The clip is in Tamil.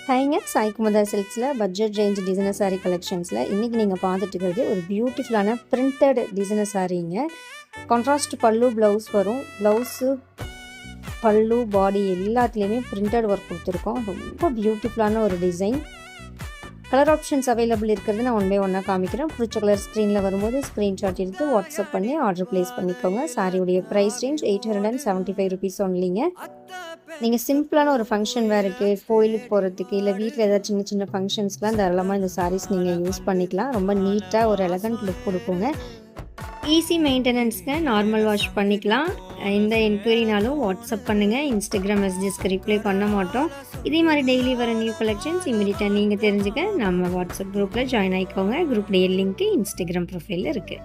ஹைங்க சாய்குமுதா சில்க்ஸில் பட்ஜெட் ரேஞ்ச் டிசைனர் சாரீ கலெக்ஷன்ஸில் இன்றைக்கி நீங்கள் பார்த்துட்டு இருக்கிறது ஒரு பியூட்டிஃபுல்லான பிரிண்டட் டிசைனர் சாரீங்க. கான்ட்ராஸ்ட் பல்லு ப்ளவுஸ் வரும். ப்ளவுஸு பல்லு பாடி எல்லாத்துலேயுமே பிரிண்டட் ஒர்க் கொடுத்துருக்கோம். ரொம்ப பியூட்டிஃபுல்லான ஒரு டிசைன். கலர் ஆப்ஷன்ஸ் அவைலபிள் இருக்கிறது நான் ஒன் பை ஒன்னாக காமிக்கிறேன். பிடிச்ச கலர் ஸ்க்ரீனில் வரும்போது ஸ்க்ரீன்ஷாட் எடுத்து வாட்ஸ்அப் பண்ணி ஆர்டர் ப்ளேஸ் பண்ணிக்கோங்க. சாரியுடைய ப்ரைஸ் ரேஞ்ச் 875 ருபீஸ் ஒன்லிங்க. நீங்கள் சிம்பிளான ஒரு ஃபங்க்ஷன் வேறுக்கு, கோயிலுக்கு போகிறதுக்கு, இல்லை வீட்டில் ஏதாவது சின்ன சின்ன ஃபங்க்ஷன்ஸ்லாம் தாராளமாக இந்த சாரீஸ் நீங்கள் யூஸ் பண்ணிக்கலாம். ரொம்ப நீட்டாக ஒரு எலகண்ட் லுக் கொடுக்குங்க. ஈஸி மெயின்டெனன்ஸ்ங்க, நார்மல் வாஷ் பண்ணிக்கலாம். இந்த என்கொயரினாலும் வாட்ஸ்அப் பண்ணுங்கள். இன்ஸ்டாகிராம் மெசேஜஸ்க்கு ரிப்ளை பண்ண மாட்டோம். இதே மாதிரி டெய்லி வர நியூ கலெக்ஷன்ஸ் இமீடியட்டாக நீங்கள் தெரிஞ்சுக்க நம்ம வாட்ஸ்அப் குரூப்பில் ஜாயின் ஆகிக்கோங்க. குரூப் லிங்க்கு இன்ஸ்டாகிராம் ப்ரொஃபைலில் இருக்குது.